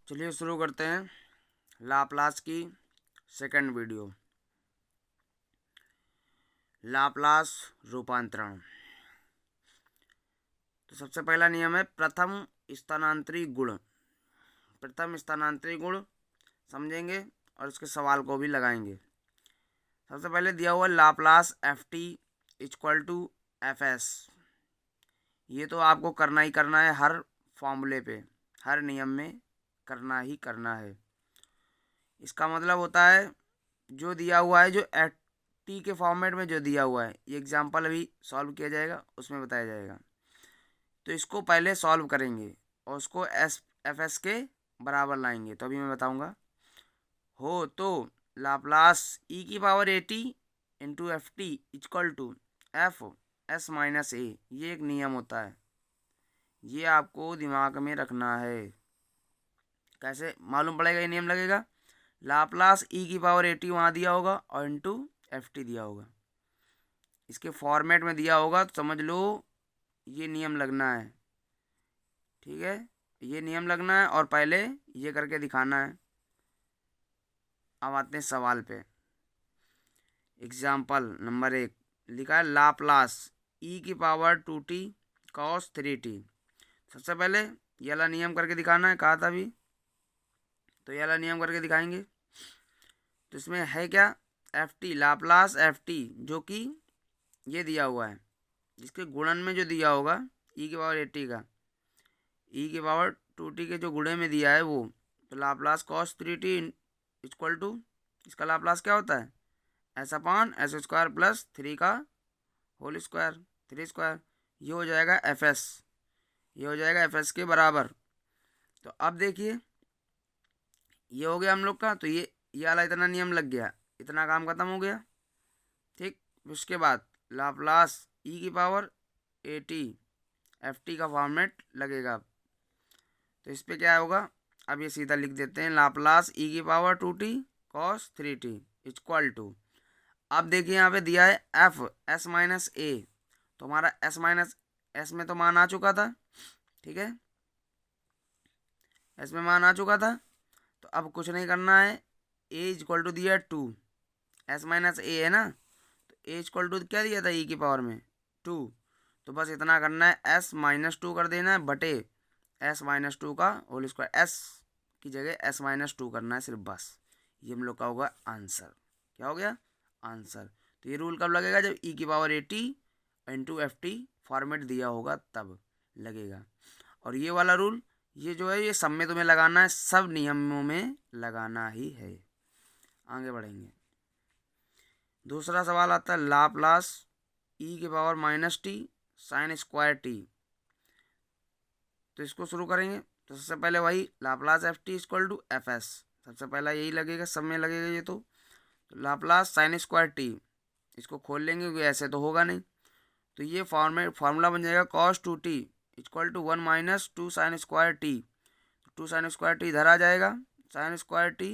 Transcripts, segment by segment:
चलिए शुरू करते हैं लाप्लास की सेकंड वीडियो। लाप्लास रूपांतरण। तो सबसे पहला नियम है प्रथम स्थानांतरी गुण। प्रथम स्थानांतरी गुण समझेंगे और इसके सवाल को भी लगाएंगे। सबसे पहले दिया हुआ Laplace F T equal to F s. ये तो आपको करना ही करना है, हर फॉर्मूले पे, हर नियम में करना ही करना है। इसका मतलब होता है जो दिया हुआ है, जो एफ टी के फॉर्मेट में जो दिया हुआ है, ये एग्जाम्पल अभी सॉल्व किया जाएगा, उसमें बताया जाएगा। तो इसको पहले सॉल्व करेंगे और उसको एफ एस के बराबर लाएंगे। तो अभी मैं बताऊंगा। हो तो लाप्लास ई की power A T into F T equal to F S minus A. ये एक नियम होता है, ये आपको दिमाग में रखना है। कैसे मालूम पड़ेगा ये नियम लगेगा? लाप्लास ई की पावर ए टी वहाँ दिया होगा और इंटू एफ टी दिया होगा, इसके फॉर्मेट में दिया होगा, तो समझ लो ये नियम लगना है। ठीक है, ये नियम लगना है और पहले ये करके दिखाना है। अब आते हैं सवाल पे। एग्जाम्पल नंबर 1 लिखा है लाप्लास ई की पावर 2t कॉस 3t। सबसे पहले ये वाला नियम करके दिखाना है, कहा था अभी, तो ये वाला नियम करके दिखाएंगे। तो इसमें है क्या, F T, Laplace F T, जो कि ये दिया हुआ है, जिसके गुणन में जो दिया होगा ई की पावर 80 का, ई की पावर 2t के जो गुणे में दिया है वो, तो Laplace cos 3t equal to, इसका लाप्लास क्या होता है, s upon S square plus 3 का होल स्क्वायर, 3 स्क्वायर। ये हो जाएगा एफ एस, ये हो जाएगा एफ एस के बराबर। तो अब देखिए ये हो गया हम लोग का, तो ये वाला इतना नियम लग गया, इतना काम खत्म हो गया। ठीक, उसके बाद लाप्लास ई की power A T F T का फॉर्मेट लगेगा। तो इस पर क्या होगा, अब ये सीधा लिख देते हैं, लाप्लास ई की power 2t cos 3t equal to, अब देखिए यहाँ पे दिया है एफ एस माइनस ए। तो हमारा एस माइनस एस में तो मान आ चुका था, ठीक है, एस में मान आ चुका था। तो अब कुछ नहीं करना है, ए इक्वल टू दिया 2, एस माइनस ए है ना, तो ए इक्वल टू क्या दिया था ई की पावर में 2। तो बस इतना करना है, एस माइनस 2 कर देना है बटे एस माइनस 2 का होल स्क्वायर, एस की जगह एस माइनस 2 करना है सिर्फ, बस। ये हम लोग का होगा आंसर। क्या हो गया आंसर? तो ये रूल कब लगेगा, जब ई की power 80 into F T format दिया होगा तब लगेगा। और ये वाला रूल, ये जो है ये सब में तुम्हें लगाना है, सब नियमों में लगाना ही है। आगे बढ़ेंगे। दूसरा सवाल आता है लाप्लास ई की power minus t sine square t. तो इसको शुरू करेंगे। तो सबसे पहले वही Laplace F T equal to F s, सबसे पहला यही लगेगा, सब में लगेगा ये। तो लाप्लास साइन स्क्वायर टी, इसको खोल लेंगे क्योंकि ऐसे तो होगा नहीं। तो ये फार्मूला बन जाएगा cos 2t equal to 1 minus 2 sine square t. 2 sine square t इधर आ जाएगा, sine square t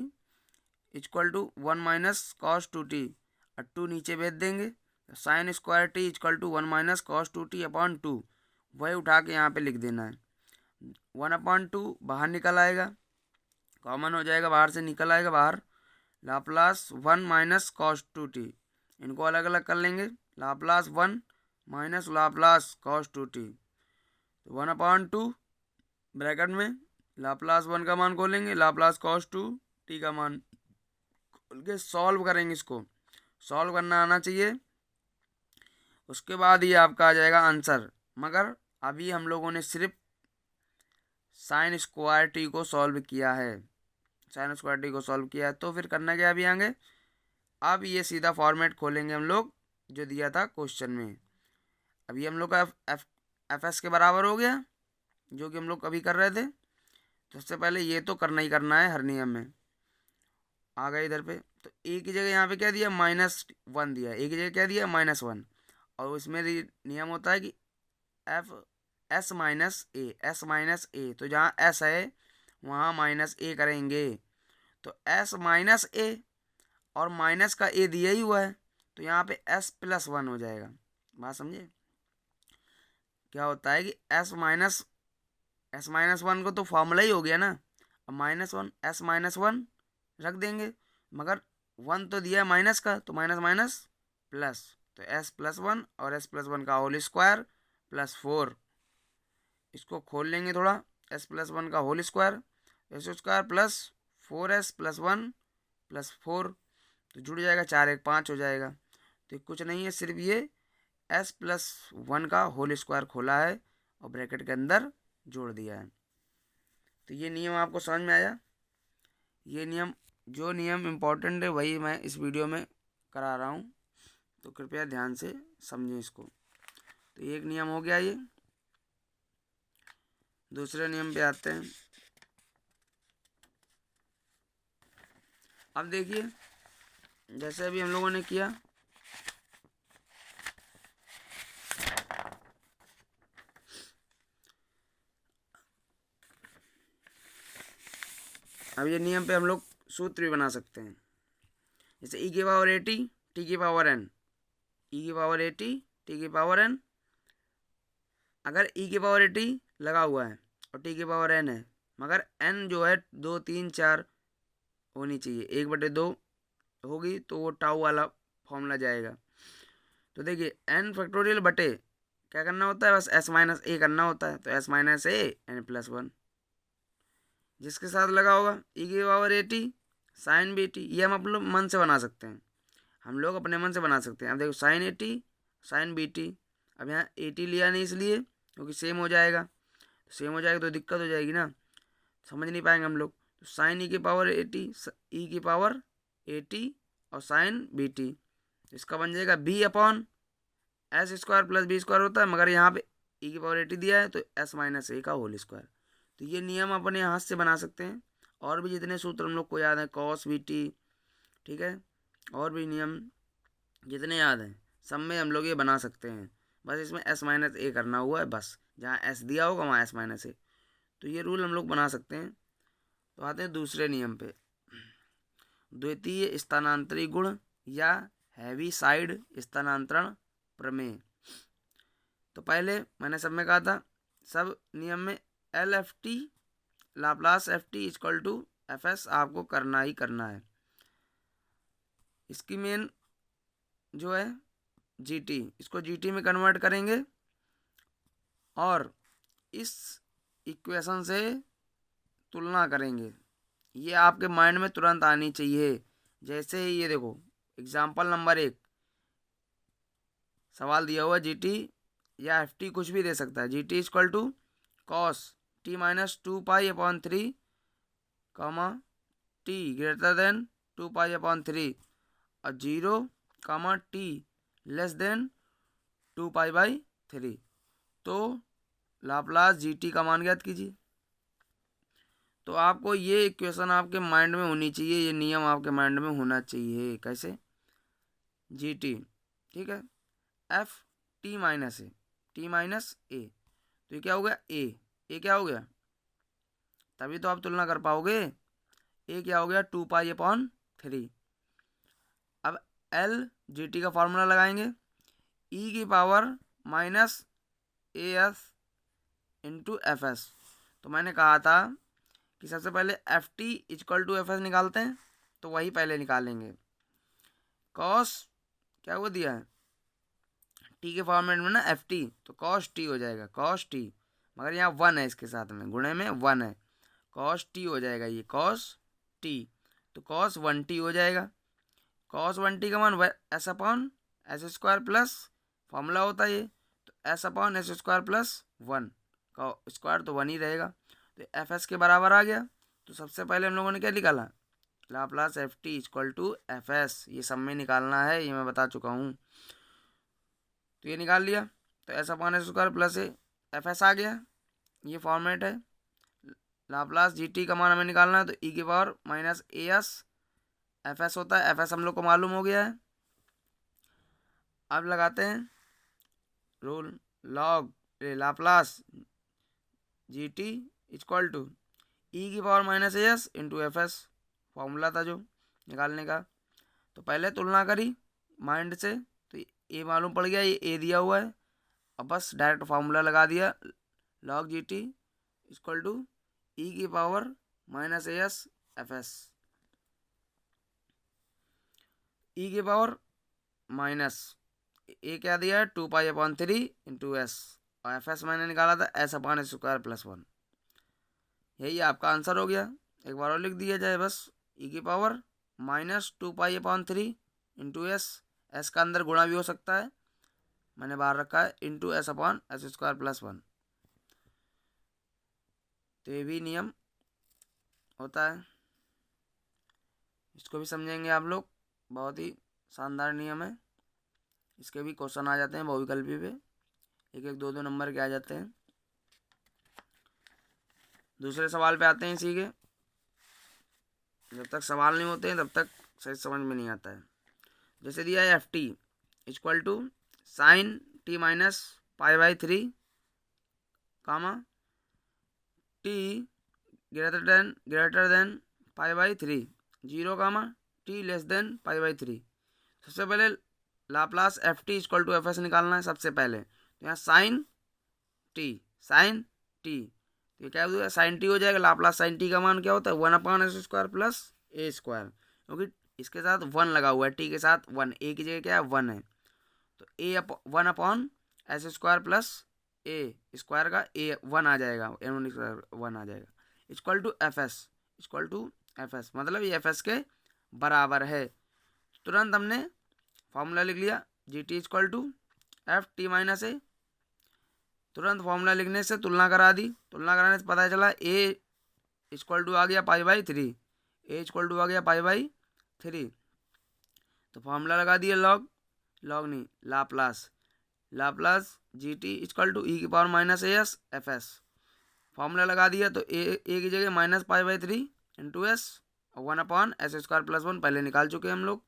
equal to 1 minus cos 2t, और 2 नीचे भेज देंगे, sine square t equal to 1 minus cos 2t upon 2, वही उठा के यहाँ पे लिख देना है। 1 अपॉन 2 बाहर निकल आएगा, कॉमन हो जाएगा, बाहर से निकल आएगा बाहर। लाप्लास 1 माइनस कॉस 2t, इनको अलग अलग कर लेंगे, Laplace 1 minus Laplace cos 2t, 1/2 bracket में लाप्लास 1 का मान खोलेंगे, लाप्लास कॉस 2t का मान खोल के सॉल्व करेंगे। इसको सॉल्व करना आना चाहिए, उसके बाद ही आपका आ जाएगा आंसर। मगर अभी हम लोगों ने सिर्फ साइन स्क्वायर टी को सॉल्व किया है, साइन स्क्वायर टी को सॉल्व किया है। तो फिर करना क्या अभी आगे, अब ये सीधा फॉर्मेट खोलेंगे हम लोग जो दिया था क्वेश्चन में। अभी हम लोग का एफ एस के बराबर हो गया, जो कि हम लोग अभी कर रहे थे। तो सबसे पहले ये तो करना ही करना है हर नियम में। आ गए इधर पे, तो ए की जगह यहाँ पे क्या दिया, -1 दिया, ए की जगह क्या दिया -1। और इसमें नियम होता है कि F S minus A, S minus ए, तो जहाँ एस है वहाँ माइनस ए करेंगे। तो एस माइनस ए और माइनस का ए दिया ही हुआ है, तो यहाँ पे एस प्लस 1 हो जाएगा। बात समझे? क्या होता है कि एस माइनस 1 को तो फॉर्मूला ही हो गया ना, अब -1 s-1 रख देंगे, मगर 1 तो दिया है माइनस का, तो माइनस माइनस प्लस, तो s+1 और s+1 का होल स्क्वायर +4, इसको खोल लेंगे थोड़ा, s+1 का whole square, s² plus 4s+1 +4, तो जुड़ जाएगा, 4 1 5 हो जाएगा। तो कुछ नहीं है, सिर्फ ये s+1 का होल स्क्वायर खोला है और ब्रैकेट के अंदर जोड़ दिया है। तो ये नियम आपको समझ में आया। ये नियम, जो नियम इम्पोर्टेंट है वही मैं इस वीडियो में करा रहा हूँ, तो कृपया ध्यान से समझें इसको। तो एक नियम हो गया ये। दूसरे नियम पे आते हैं। अब देखिए, जैसे अभी हम लोगों ने किया, अब ये नियम पे हम लोग सूत्र भी बना सकते हैं। जैसे e की पावर AT t की पावर n, e की पावर AT t की पावर n, अगर e की पावर AT लगा हुआ है और t की पावर n है, मगर n जो है 2 3 4 होनी चाहिए, 1/2 होगी तो वो टाउ वाला फॉर्मूला जाएगा। तो देखिए n फैक्टोरियल बटे क्या करना होता है, बस s-a करना होता है, तो s-a n+1, जिसके साथ लगा होगा e की पावर AT sin BT, ये हम अपने मन से बना सकते हैं, हम लोग अपने मन से बना सकते हैं। अब देखो sin AT sin BT, अब यहाँ AT लिया नहीं इसलिए क्योंकि सेम हो जाएगा, सेम हो जाएगा तो दिक्कत हो जाएगी ना, समझ नहीं पाएंगे हम लोग। तो साइन e की पावर AT, e की पावर AT और साइन BT, इसका बन जाएगा b/s² + b² होता है, मगर यहाँ पे e की पावर AT दिया है तो s-a का होल स्क्वायर। तो ये नियम अपने हाथ से बना सकते हैं। और भी जितने सूत्र हम लोग को याद है, cos BT, ठीक है, और भी नियम जितने याद हैं सब में हम लोग ये बना सकते हैं। बस इसमें s-a करना हुआ है, बस जहाँ s दिया होगा वहाँ s-a। तो ये रूल हम लोग बना सकते हैं। तो आते हैं दूसरे नियम पे, द्वितीय स्थानांतरी गुण या हैवी साइड स्थानांतरण प्रमेय। तो पहले मैंने सब में कहा था, सब नियम में LFT लाप्लास FT = FS आपको करना ही करना है। इसकी मेन जो है GT, इसको GT में कन्वर्ट करेंगे और इस इक्वेशन से तुलना करेंगे। ये आपके माइंड में तुरंत आनी चाहिए। जैसे ये देखो एग्जाम्पल नंबर 1, सवाल दिया हुआ GT या FT कुछ भी दे सकता है। GT = cos t - 2π/3, t > 2π/3 और 0, t < 2π/3। तो लाप्लास GT का मान ज्ञात कीजिए। तो आपको ये इक्वेशन आपके माइंड में होनी चाहिए, ये नियम आपके माइंड में होना चाहिए। कैसे? GT, ठीक है, FT - a, t - a, तो ये क्या हो गया, a क्या हो गया, तभी तो आप तुलना कर पाओगे। a क्या हो गया, 2π/3। अब L GT का फॉर्मूला लगाएंगे, e की पावर -as × FS। तो मैंने कहा था कि सबसे पहले FT = FS निकालते हैं, तो वही पहले निकालेंगे। cos क्या वो दिया है t के फॉर्मेट में ना FT, तो cos t हो जाएगा, cos t, मगर यहाँ 1 है, इसके साथ में गुणे में 1 है, cos t हो जाएगा ये cos t, तो cos 1t हो जाएगा। cos 1t का मान s/s² प्लस फॉर्मूला होता है ये, तो s/s² प्लस 1 का स्क्वायर, तो 1 ही रहेगा, तो FS के बराबर आ गया। तो सबसे पहले हम लोगों ने क्या निकाला, लाप्लास FT = FS, ये सब में निकालना है, ये मैं बता चुका हूँ। तो ये निकाल लिया, तो s/s² प्लस FS आ गया, ये फॉर्मेट है। लाप्लास GT का मान हमें निकालना है, तो e की पावर -as FS होता है, FS हम लोग को मालूम हो गया है। अब लगाते हैं rule, log Laplace GT = e की पावर -as × FS, फॉर्मूला था जो निकालने का। तो पहले तुलना करी माइंड से, तो ये मालूम पड़ गया, ये a दिया हुआ है, अब बस डायरेक्ट फार्मूला लगा दिया, log GT = e की power minus A S F S, E की पावर माइनस ए क्या दिया है 2π/3 इंटू एस, और एफ एस मैंने निकाला था s/² प्लस 1। यही आपका आंसर हो गया। एक बार और लिख दिया जाए बस, ई की पावर माइनस 2π/3 इंटू एस का अंदर गुणा भी हो सकता है, मैंने बाहर रखा है, इंटू s/s² प्लस 1। तो ये भी नियम होता है, इसको भी समझेंगे आप लोग, बहुत ही शानदार नियम है। इसके भी क्वेश्चन आ जाते हैं बहुविकल्पी पे, एक एक दो दो नंबर के आ जाते हैं। दूसरे सवाल पे आते हैं इसी के। जब तक सवाल नहीं होते हैं तब तक सही समझ में नहीं आता है। जैसे दिया है F T equal to sine T minus π/3 comma T greater than π/3 0 comma T less than π/3। सबसे पहले Laplace F T equal to F S निकालना है सबसे पहले। तो यहाँ साइन टी तो ये क्या हो जाएगा, साइन टी हो जाएगा। लाप्लास साइन टी का मान क्या होता है 1/s² प्लस a², क्योंकि इसके साथ 1 लगा हुआ है, टी के साथ 1, ए की जगह क्या है 1 है, तो a/1/s² प्लस a² का a 1 आ जाएगा, 1 आ जाएगा, इक्वल टू एफ एस, मतलब ये एफ एस के बराबर है। तुरंत हमने फॉर्मूला लिख लिया, G T equal to F T minus A. तुरंत फॉर्मूला लिखने से तुलना करा दी, तुलना कराने से पता चला ए इक्वल टू आ गया π/3, ए इक्वल टू आ गया π/3। तो फॉर्मूला लगा दिया लॉग नहीं Laplace G T equal to E की power minus A S F S. Formula लगा दिया तो ए की जगह माइनस π/3 इंटू एस और 1/s² प्लस 1 पहले निकाल चुके हैं हम लोग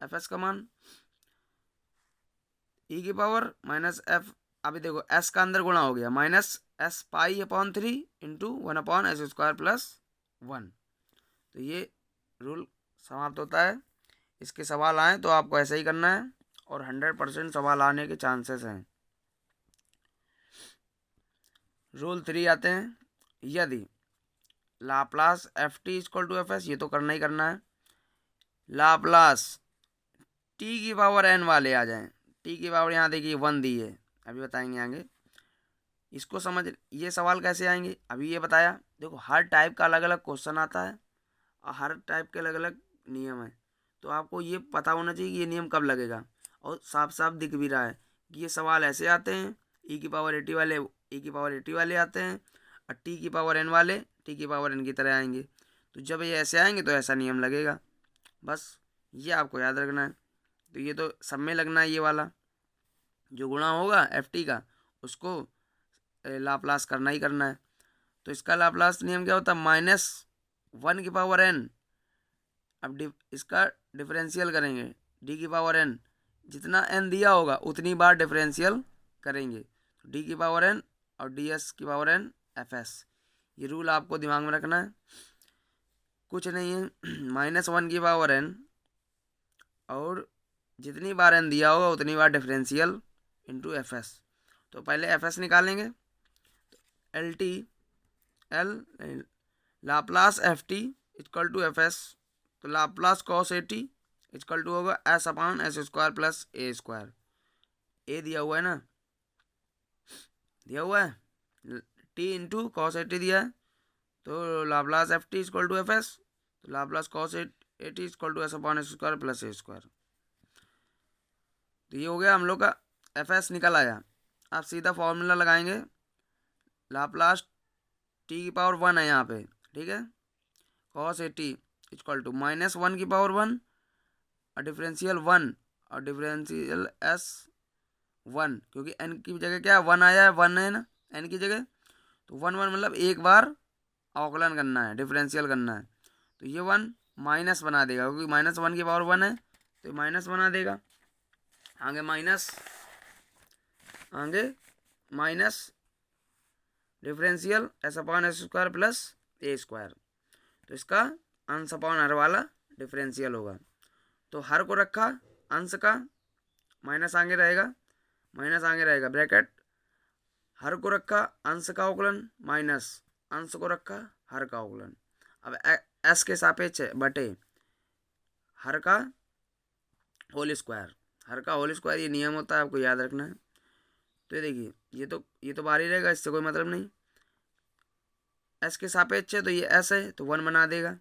एफ एस का मान। ई की पावर माइनस एफ, अभी देखो एस का अंदर गुणा हो गया, minus s/3 into 1/s² plus 1। तो ये रूल समाप्त होता है। इसके सवाल आए तो आपको ऐसा ही करना है, और 100% सवाल आने के चांसेस हैं। रूल 3 आते हैं, यदि Laplace F T equal to F s, ये तो करना ही करना है, लाप्लास टी की पावर n वाले आ जाएं, टी की पावर यहाँ देखिए 1 दी है, अभी बताएंगे आगे। इसको समझ, ये सवाल कैसे आएंगे अभी ये बताया। देखो हर टाइप का अलग अलग क्वेश्चन आता है और हर टाइप के अलग अलग नियम है, तो आपको ये पता होना चाहिए कि ये नियम कब लगेगा, और साफ साफ दिख भी रहा है कि ये सवाल ऐसे आते हैं, ई की पावर 80 वाले आते हैं, और टी की पावर n वाले टी की पावर n की तरह आएंगे। तो जब ये ऐसे आएंगे तो ऐसा नियम लगेगा, बस ये आपको याद रखना है। तो ये तो सब में लगना है, ये वाला जो गुणा होगा एफ टी का उसको लाप्लास करना ही करना है। तो इसका लाप्लास नियम क्या होता है, -1 की पावर n। अब इसका डिफरेंशियल करेंगे, डी की पावर n, जितना n दिया होगा उतनी बार डिफरेंशियल करेंगे, तो डी की पावर n और डी एस की पावर n एफ एस। ये रूल आपको दिमाग में रखना है, कुछ नहीं है, -1 की पावर n और जितनी बार n दिया होगा उतनी बार डिफरेंशियल इंटू एफ एस। तो पहले एफ एस निकालेंगे, L T Laplace F T equal to F S, तो Laplace cos A T equal to होगा s/s² प्लस a²। ए दिया हुआ है ना, दिया हुआ है, टी इंटू कॉस ए टी दिया है, तो Laplace F T equal to F S, तो Laplace cos A T equal to s/s² plus a²। तो ये हो गया हम लोग का एफ एस निकल आया। आप सीधा फॉर्मूला लगाएंगे, लाप्लास टी की पावर 1 है यहाँ पे, ठीक है, cos A T equal to -1 की पावर 1 और डिफरेंशियल 1 और डिफरेंशियल s 1, क्योंकि n की जगह क्या 1 आया है, 1 है ना n की जगह, तो 1 मतलब एक बार अवकलन करना है, डिफरेंशियल करना है। तो ये 1 माइनस बना देगा, क्योंकि -1 की पावर 1 है तो माइनस बना देगा, आगे minus differential s/s² plus a²। तो इसका अंश अपॉन हर वाला डिफरेंशियल होगा, तो हर को रखा अंश का, माइनस आगे रहेगा ब्रैकेट, हर को रखा अंश का अवकलन माइनस अंश को रखा हर का अवकलन। अब एस के सापेक्ष बटे हर का होल स्क्वायर, हर का होल स्क्वायर ये नियम होता है, आपको याद रखना है। तो ये देखिए ये तो बाहर ही रहेगा, इससे कोई मतलब नहीं। एस के सापेक्ष है तो ये एस है तो 1 बना देगा,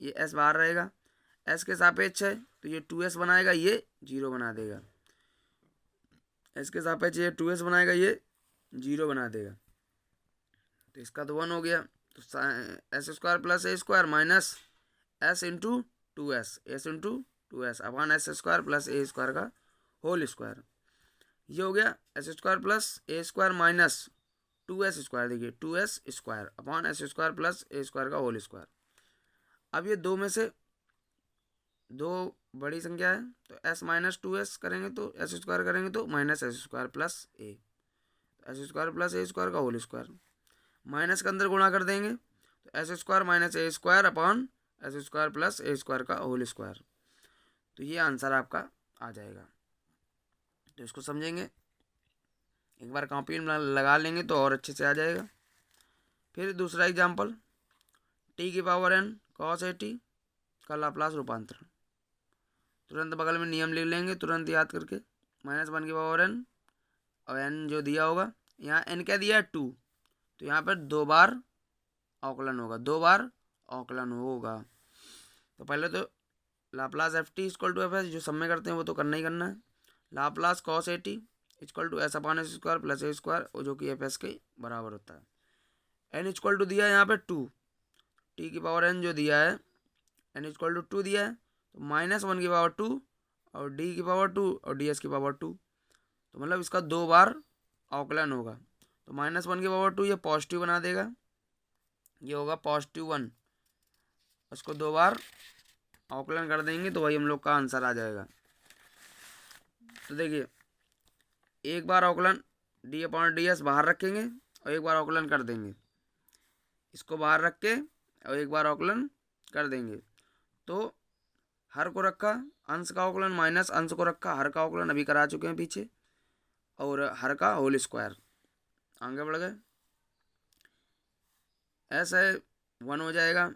ये एस बाहर रहेगा। एस के सापेक्ष है तो ये 2s बनाएगा, ये 0 बना देगा। एस के सापेक्ष ये 2s बनाएगा, ये 0 बना देगा। तो इसका तो 1 हो गया। तो एस स्क्वायर प्लस ए square minus S into 2s, S into 2s upon S square plus ए स्क्वायर का होल स्क्वायर। ये हो गया एस स्क्वायर प्लस ए स्क्वायर माइनस 2s स्क्वायर, देखिए 2s square upon S square plus ए square का whole square. अब ये दो में से दो बड़ी संख्या है तो s माइनस 2s करेंगे तो एस स्क्वायर करेंगे तो minus S square plus A, S square plus A square का होल स्क्वायर। माइनस के अंदर गुणा कर देंगे तो S square minus A square upon S square plus A square का होल स्क्वायर। तो ये आंसर आपका आ जाएगा। तो इसको समझेंगे, एक बार कॉपी में लगा लेंगे तो और अच्छे से आ जाएगा। फिर दूसरा एग्जाम्पल, टी की power n cos a t का लाप्लास रूपांतरण। तुरंत बगल में नियम लिख लेंगे तुरंत याद करके, -1 की पावर n और n जो दिया होगा, यहाँ n क्या दिया है 2, तो यहाँ पर 2 बार अवकलन होगा, 2 बार अवकलन होगा। तो पहले तो Laplace F T equal to F s, जो सब में करते हैं वो तो करना ही करना है। Laplace cos A T equal to s upon S square plus A square, जो कि एफ एस के बराबर होता है। एन इक्वल टू दिया है यहाँ पे 2, टी की पावर एन जो दिया है एन इक्वल टू 2 दिया है, तो -1 की पावर 2 और डी की पावर 2 और डी एस की पावर 2, तो मतलब इसका 2 बार अवकलन होगा। तो -1 की पावर 2 ये पॉजिटिव बना देगा, ये होगा +1, उसको 2 बार अवकलन कर देंगे तो वही हम लोग का आंसर आ जाएगा। तो देखिए एक बार अवकलन डी अपॉन डी एस बाहर रखेंगे और एक बार अवकलन कर देंगे, इसको बाहर रख के और एक बार अवकलन कर देंगे। तो हर को रखा अंश का अवकलन माइनस अंश को रखा हर का अवकलन, अभी करा चुके हैं पीछे, और हर का होल स्क्वायर। आगे बढ़ गए, एस है 1 हो जाएगा,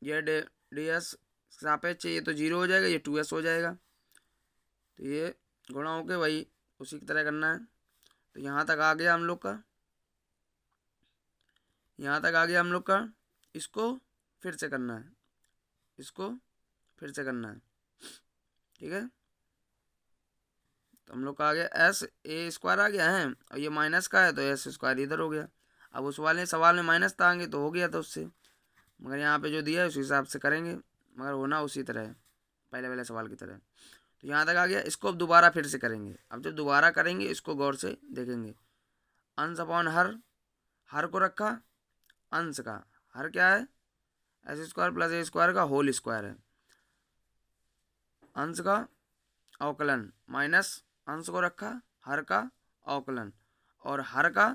ये डी एस सापेक्ष ये तो 0 हो जाएगा, ये 2s हो जाएगा। तो ये गुणा होके वही उसी की तरह करना है। तो यहाँ तक आ गया हम लोग का, यहाँ तक आ गया हम लोग का। इसको फिर से करना है, इसको फिर से करना है, ठीक है। तो हम लोग का आ गया एस ए स्क्वायर आ गया है और ये माइनस का है तो एस स्क्वायर इधर हो गया। अब उस वाले सवाल में माइनस था आगे तो हो गया था उससे, मगर यहाँ पे जो दिया है उस हिसाब से करेंगे, मगर होना उसी तरह है पहले वाले सवाल की तरह। तो यहाँ तक आ गया, इसको अब दोबारा फिर से करेंगे। अब जब दोबारा करेंगे इसको गौर से देखेंगे, अंश अपॉन हर को रखा अंश का, हर क्या है एस स्क्वायर प्लस ए स्क्वायर का होल स्क्वायर है, अंश का अवकलन माइनस अंश को रखा हर का अवकलन और हर का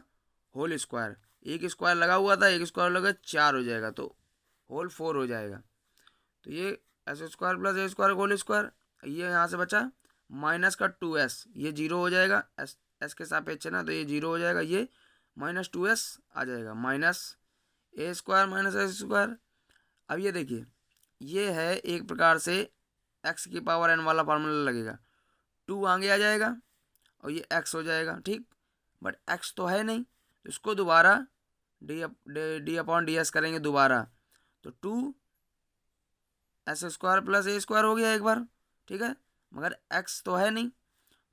होल स्क्वायर। एक स्क्वायर लगा हुआ था, एक स्क्वायर लगा 4 हो जाएगा तो होल 4 हो जाएगा। तो ये एस स्क्वायर प्लस ए स्क्वायर होल स्क्वायर, ये यहाँ से बचा माइनस का 2s, ये 0 हो जाएगा, एस के सापेक्ष है ना तो ये 0 हो जाएगा, ये -2s आ जाएगा, minus A square minus S square. अब ये देखिए ये है एक प्रकार से x की पावर n वाला फार्मूला लगेगा, 2 आगे आ जाएगा और ये x हो जाएगा, ठीक। बट x तो है नहीं, तो इसको दोबारा डी अपॉन डी एस करेंगे दोबारा, तो 2 एस स्क्वायर प्लस ए स्क्वायर हो गया एक बार, ठीक है, मगर x तो है नहीं,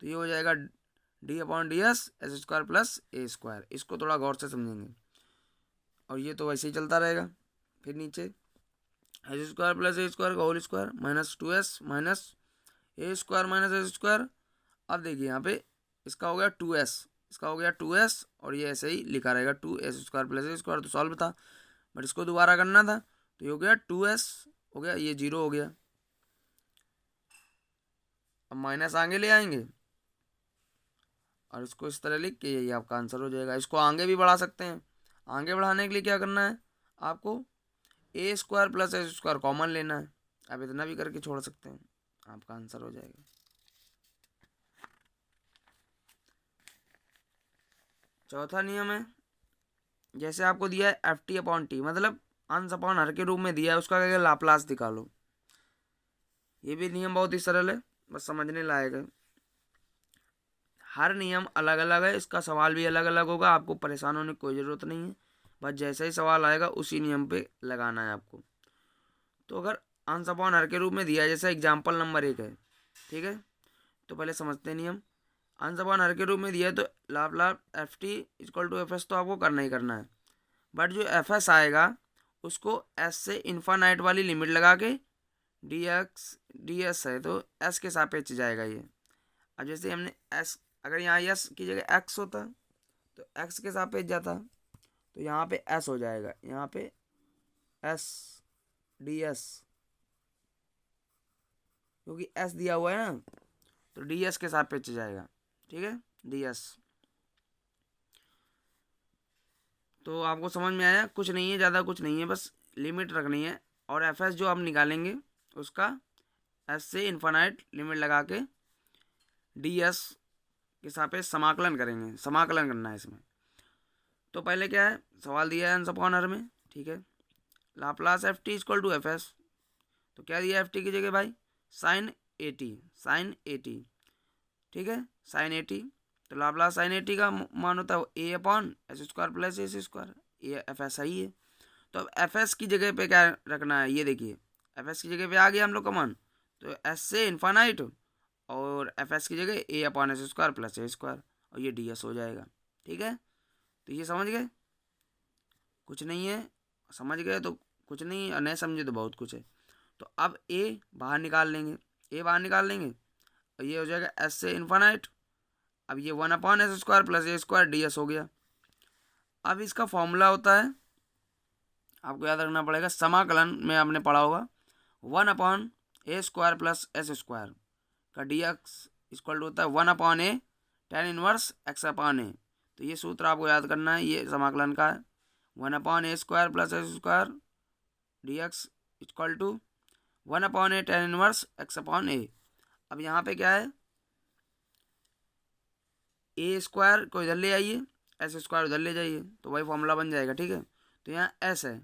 तो ये हो जाएगा D upon D S S square plus ए स्क्वायर। इसको थोड़ा गौर से समझेंगे, और ये तो वैसे ही चलता रहेगा। फिर नीचे एस स्क्वायर प्लस ए स्क्वायर का whole square -2s minus A square minus S square. अब देखिए यहाँ पे इसका हो गया 2s, इसका हो गया 2s और ये ऐसे ही लिखा रहेगा 2s स्क्वायर प्लस ए स्क्वायर, तो सॉल्व था, बट इसको दोबारा करना था तो ये हो गया 2s हो गया, ये 0 हो गया। अब माइनस आगे ले आएंगे और इसको इस तरह लिख के यही आपका आंसर हो जाएगा। इसको आगे भी बढ़ा सकते हैं, आगे बढ़ाने के लिए क्या करना है आपको, A square plus S square common लेना है, आप इतना भी करके छोड़ सकते हैं, आपका आंसर हो जाएगा। चौथा नियम है, जैसे आपको दिया है एफ टी अपॉन टी, मतलब अंश अपॉन हर के रूप में दिया है, उसका क्या लाप्लास निकालो। ये भी नियम बहुत ही सरल है, बस समझने लायक है। हर नियम अलग अलग है, इसका सवाल भी अलग अलग होगा, आपको परेशान होने की कोई ज़रूरत नहीं है, बस जैसे ही सवाल आएगा उसी नियम पे लगाना है आपको। तो अगर अंश अपॉन हर के रूप में दिया है, जैसे एग्जाम्पल नंबर 1 है, ठीक है, तो पहले समझते हैं नियम। अंश अपॉन हर के रूप में दिया है तो Laplace F T equal to F S तो आपको करना ही करना है, बट जो एफ एस आएगा उसको एस से इन्फानाइट वाली लिमिट लगा के डी एस है तो एस के सापेक्ष जाएगा ये। अब जैसे हमने एस, अगर यहाँ एस की जगह एक्स होता तो एक्स के सापेक्ष जाता, तो यहाँ पे एस हो जाएगा, यहाँ पे एस डी एस, क्योंकि एस दिया हुआ है ना, तो डी एस के सापेक्ष जाएगा, ठीक है, डी एस। तो आपको समझ में आया, कुछ नहीं है, ज़्यादा कुछ नहीं है, बस लिमिट रखनी है। और एफ एस जो हम निकालेंगे उसका एस से इन्फानाइट लिमिट लगा के डी एस के सापेक्ष समाकलन करेंगे, समाकलन करना है इसमें। तो पहले क्या है, सवाल दिया है अंश अपॉन हर में, ठीक है, Laplace F T equal to F S, तो क्या दिया एफ टी की जगह भाई sine A T, sine A T, ठीक है, साइन ए टी। तो लाप्लास साइन ए टी का मान होता है A upon S square plus S square, ये एफ एस सही है। तो अब एफ एस की जगह पे क्या रखना है, ये देखिए एफ एस की जगह पे आ गया हम लोग का मान, तो एस से इन्फानाइट और एफ एस की जगह ए अपॉन एस स्क्वायर प्लस ए स्क्वायर, और ये डी एस हो जाएगा, ठीक है। तो ये समझ गए, कुछ नहीं है, समझ गए तो कुछ नहीं, और नहीं समझे तो बहुत कुछ है। तो अब ए बाहर निकाल लेंगे, ए बाहर निकाल लेंगे, और ये हो जाएगा एस से इन्फानाइट, अब ये 1 अपॉन एस स्क्वायर प्लस ए स्क्वायर डी एस हो गया। अब इसका फॉर्मूला होता है, आपको याद रखना पड़ेगा, समाकलन में आपने पढ़ा होगा 1 upon A square plus S square का डी एक्स इक्वल होता है 1 upon A tan inverse X upon ए। तो ये सूत्र आपको याद करना है, ये समाकलन का है, 1 upon A square plus S square D X equal to 1 upon A tan inverse X upon A. अब यहाँ पे क्या है, ए स्क्वायर को इधर ले आइए, एस स्क्वायर उधर ले जाइए, तो वही फॉर्मूला बन जाएगा, ठीक है। तो यहाँ एस है,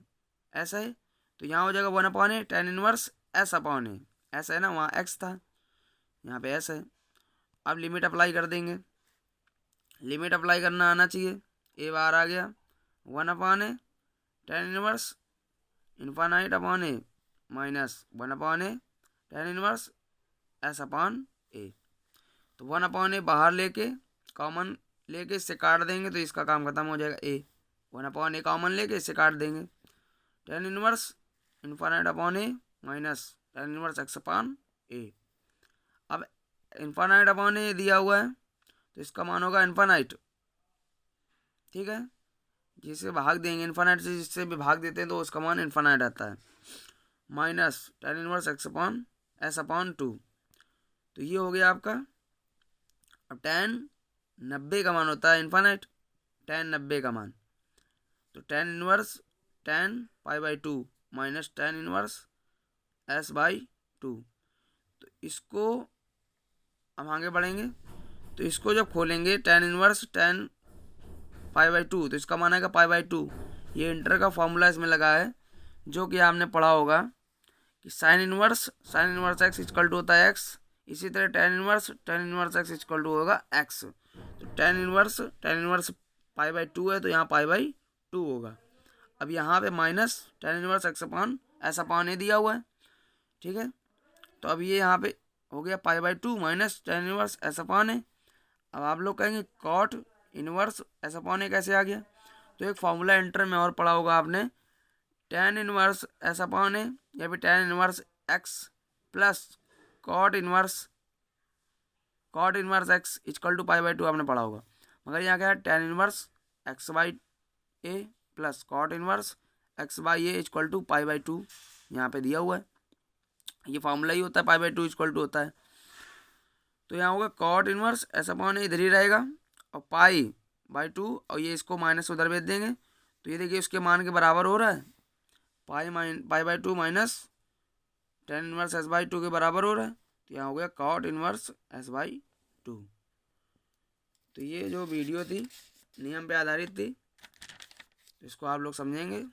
एस है, तो यहाँ हो जाएगा 1 upon A tan inverse S upon A, S है ना, वहाँ एक्स था, यहाँ पे एस है। अब लिमिट अप्लाई कर देंगे, लिमिट अप्लाई करना आना चाहिए, ए बाहर आ गया, 1 upon A tan inverse infinite upon A minus 1 upon A tan inverse S upon ए। तो 1 अपॉन ए बाहर लेके कॉमन लेके इससे काट देंगे तो इसका काम खत्म हो जाएगा, ए 1 अपॉन ए कॉमन लेके इससे काट देंगे, tan inverse infinite upon A minus tan inverse X upon A. अब इन्फानाइट अपॉन ए दिया हुआ है तो इसका मान होगा इन्फानाइट, ठीक है, जिसे भाग देंगे इन्फानाइट से, जिससे भी भाग देते हैं तो उसका मान इन्फानाइट आता है, minus tan inverse X upon S upon 2। तो ये हो गया आपका। अब टेन 90 का मान होता है इन्फानाइट, टेन 90 का मान, तो tan inverse tan pi by 2 minus tan inverse S by 2। तो इसको हम आगे बढ़ेंगे, तो इसको जब खोलेंगे tan inverse tan pi by 2, तो इसका मान आएगा पाई बाई 2। ये इंटर का फॉर्मूला इसमें लगा है, जो कि आपने पढ़ा होगा कि sine inverse x equal to होता है एक्स, इसी तरह tan inverse x equal to होगा एक्स। तो टेन इनवर्स पाई बाई 2 है, तो यहाँ पाई बाई 2 होगा। अब यहाँ पे minus tan inverse X upon S upon A दिया हुआ है, ठीक है। तो अब ये यहाँ पे हो गया pi by 2 minus tan inverse S upon A. अब आप लोग कहेंगे cot inverse S upon A कैसे आ गया, तो एक फॉर्मूला इंटर में और पढ़ा होगा आपने, tan inverse S upon a या फिर tan inverse x plus cot inverse x equal to pi by 2 आपने पढ़ा होगा। मगर यहाँ क्या है, tan inverse x by a plus cot inverse x by a equal to pi by 2 यहाँ पे दिया हुआ है। ये फॉर्मूला ही होता है, पाई बाई 2 इक्वल टू होता है। तो यहाँ होगा कॉट इनवर्स एस अपॉन ए इधर ही रहेगा, और पाई बाई 2, और ये इसको माइनस उधर भेज देंगे, तो ये देखिए उसके मान के बराबर हो रहा है, पाई by 2 minus tan inverse S by 2 के बराबर हो रहा है। तो यहाँ हो गया कॉट इनवर्स एस बाई 2। तो ये जो वीडियो थी नियम पे आधारित थी, इसको आप लोग समझेंगे।